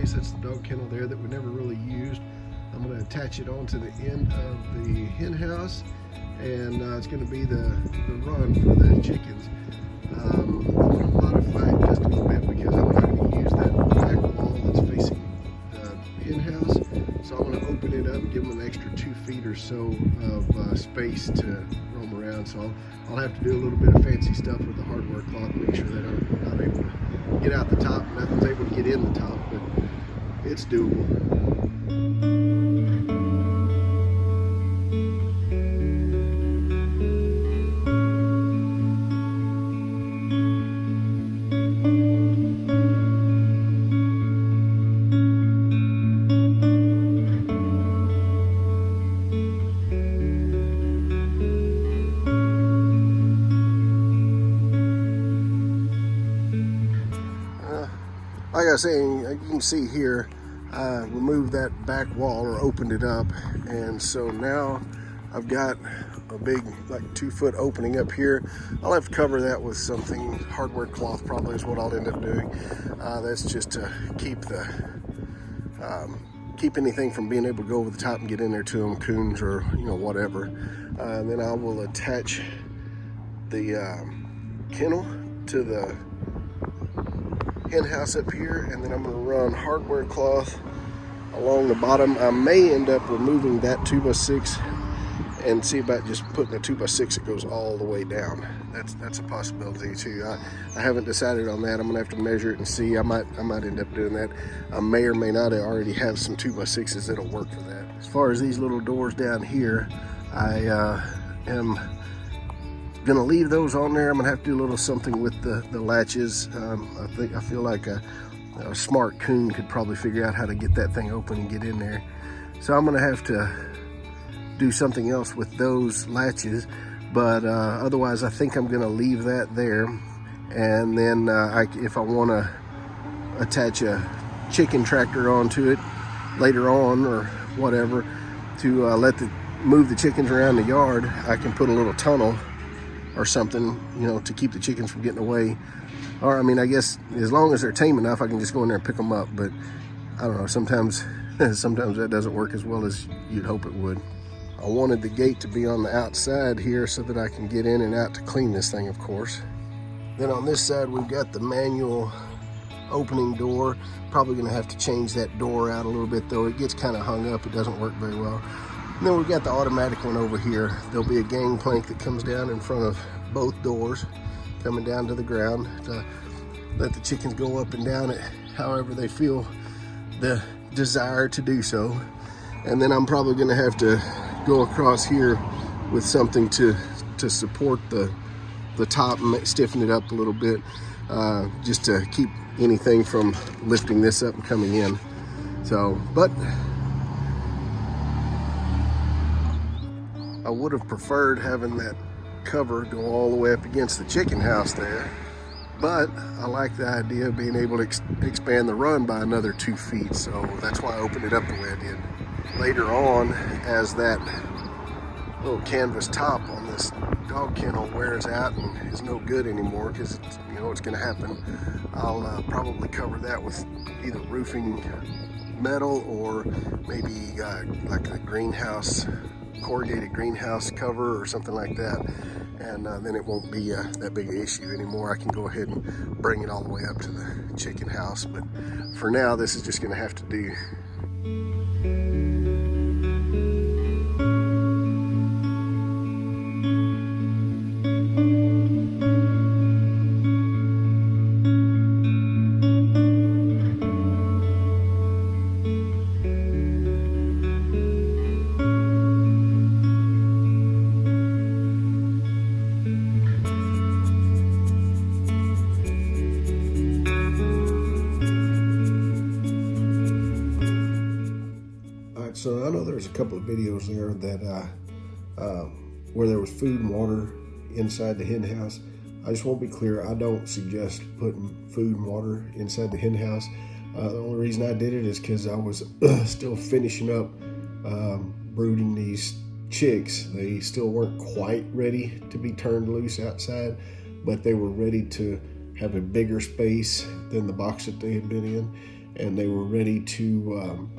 space. That's the dog kennel there that we never really used. I'm going to attach it onto the end of the hen house, and it's going to be the run for the chickens. I'm going to modify it just a little bit because I'm not going to use that back wall that's facing the hen house. So I'm going to open it up, give them an extra 2 feet or so of space to roam around. So I'll have to do a little bit of fancy stuff with the hardware cloth, make sure that I'm not able to get out the top. Nothing's able to get in the top, but it's doable. Like I was saying, you can see here, I removed that back wall or opened it up, and so now I've got a big, like 2-foot opening up here. I'll have to cover that with something, hardware cloth probably is what I'll end up doing. That's just to keep keep anything from being able to go over the top and get in there to them, coons or whatever. And then I will attach the kennel to the hen house up here, and then I'm going to run hardware cloth along the bottom. I may end up removing that 2x6 and see about just putting a 2x6 that goes all the way down. That's a possibility too. I haven't decided on that. I'm gonna have to measure it and see. I might end up doing that. I may or may not already have some 2x6s that'll work for that. As far as these little doors down here, I am gonna leave those on there. I'm gonna have to do a little something with the latches. I feel like a smart coon could probably figure out how to get that thing open and get in there. So I'm gonna have to do something else with those latches, but otherwise I think I'm gonna leave that there. And then if I want to attach a chicken tractor onto it later on or whatever to move the chickens around the yard, I can put a little tunnel or something, to keep the chickens from getting away. Or I mean, I guess as long as they're tame enough, I can just go in there and pick them up. But I don't know, sometimes that doesn't work as well as you'd hope it would. I wanted the gate to be on the outside here so that I can get in and out to clean this thing, of course. Then on this side, we've got the manual opening door. Probably gonna have to change that door out a little bit though. It gets kind of hung up, it doesn't work very well. And then we've got the automatic one over here. There'll be a gangplank that comes down in front of both doors, coming down to the ground to let the chickens go up and down it however they feel the desire to do so. And then I'm probably gonna have to go across here with something to support the top and stiffen it up a little bit, just to keep anything from lifting this up and coming in. So, but I would have preferred having that cover go all the way up against the chicken house there, but I like the idea of being able to expand the run by another 2 feet, so that's why I opened it up the way I did. Later on, as that little canvas top on this dog kennel wears out and is no good anymore, because you know what's going to happen, I'll probably cover that with either roofing metal or maybe like a greenhouse, corrugated greenhouse cover or something like that, and then it won't be that big an issue anymore. I can go ahead and bring it all the way up to the chicken house, but for now this is just going to have to do. So I know there's a couple of videos there that where there was food and water inside the hen house. I just want to be clear, I don't suggest putting food and water inside the hen house. The only reason I did it is because I was still finishing up brooding these chicks. They still weren't quite ready to be turned loose outside, but they were ready to have a bigger space than the box that they had been in. and they were ready to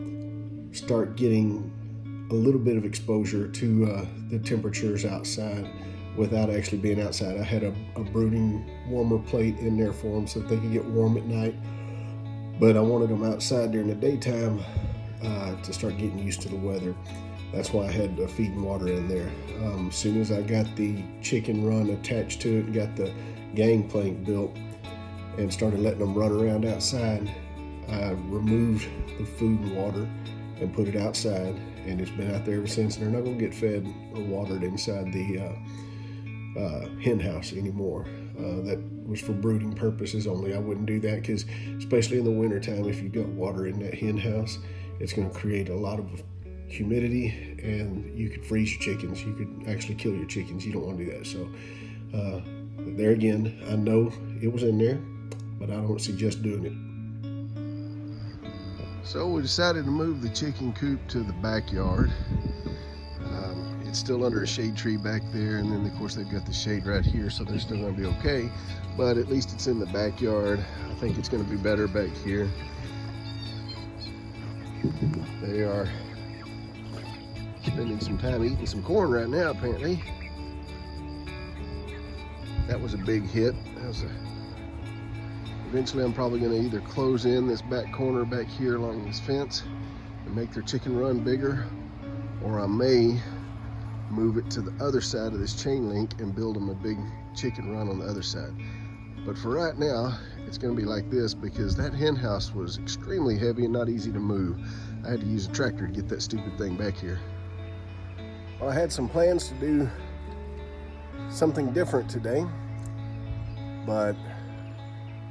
start getting a little bit of exposure to the temperatures outside without actually being outside. I had a brooding warmer plate in there for them so that they could get warm at night, but I wanted them outside during the daytime to start getting used to the weather. That's why I had feed and water in there. As soon as I got the chicken run attached to it and got the gangplank built and started letting them run around outside, I removed the food and water and put it outside, and it's been out there ever since. And they're not going to get fed or watered inside the hen house anymore. That was for brooding purposes only. I wouldn't do that because, especially in the wintertime, if you've got water in that hen house, it's going to create a lot of humidity and you could freeze your chickens. You could actually kill your chickens. You don't want to do that. So there again, I know it was in there, but I don't suggest doing it. So we decided to move the chicken coop to the backyard. It's still under a shade tree back there, and then of course they've got the shade right here, so they're still going to be okay, but at least it's in the backyard. I think it's going to be better back here. They are spending some time eating some corn right now, apparently. That was a big hit. Eventually I'm probably going to either close in this back corner back here along this fence and make their chicken run bigger, or I may move it to the other side of this chain link and build them a big chicken run on the other side. But for right now, it's going to be like this because that hen house was extremely heavy and not easy to move. I had to use a tractor to get that stupid thing back here. Well, I had some plans to do something different today, but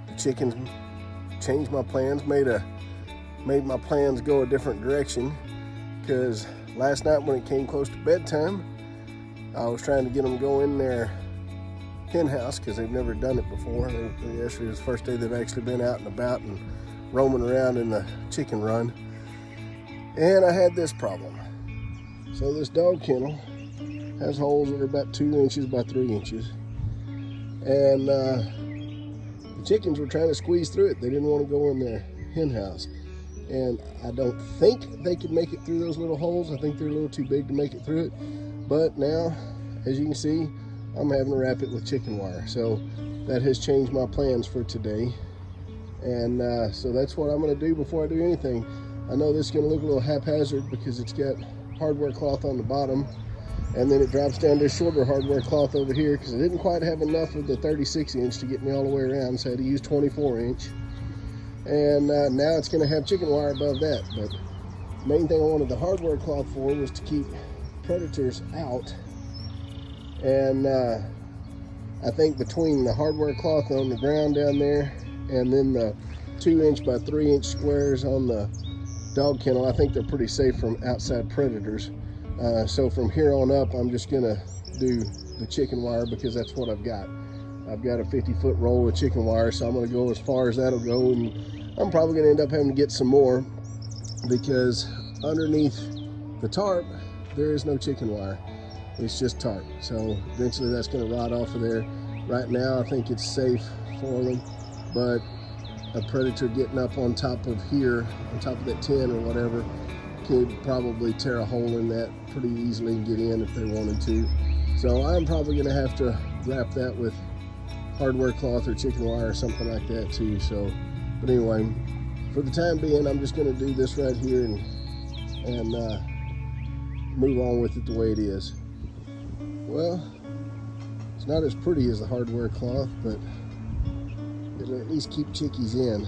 the chickens changed my plans, made my plans go a different direction, because last night when it came close to bedtime, I was trying to get them to go in their hen house because they've never done it before. Yesterday was the first day they've actually been out and about and roaming around in the chicken run. And I had this problem. So this dog kennel has holes that are about 2 inches by 3 inches. And the chickens were trying to squeeze through it. They didn't want to go in their hen house. And I don't think they could make it through those little holes. I think they're a little too big to make it through it. But now, as you can see, I'm having to wrap it with chicken wire. So that has changed my plans for today. And so that's what I'm going to do before I do anything. I know this is going to look a little haphazard because it's got hardware cloth on the bottom, and then it drops down to a shorter hardware cloth over here because I didn't quite have enough of the 36 inch to get me all the way around, so I had to use 24 inch. And now it's going to have chicken wire above that. But the main thing I wanted the hardware cloth for was to keep predators out. And I think between the hardware cloth on the ground down there and then the 2 inch by 3 inch squares on the dog kennel, I think they're pretty safe from outside predators. So from here on up, I'm just going to do the chicken wire because that's what I've got. I've got a 50-foot roll of chicken wire, so I'm going to go as far as that'll go, and I'm probably going to end up having to get some more because underneath the tarp, there is no chicken wire. It's just tarp. So eventually that's going to rot off of there. Right now, I think it's safe for them, but a predator getting up on top of here, on top of that tin or whatever, could probably tear a hole in that pretty easily and get in if they wanted to. So I'm probably going to have to wrap that with hardware cloth or chicken wire or something like that too. So, but anyway, for the time being, I'm just going to do this right here and move on with it the way it is. Well, it's not as pretty as the hardware cloth, but it'll at least keep chickies in.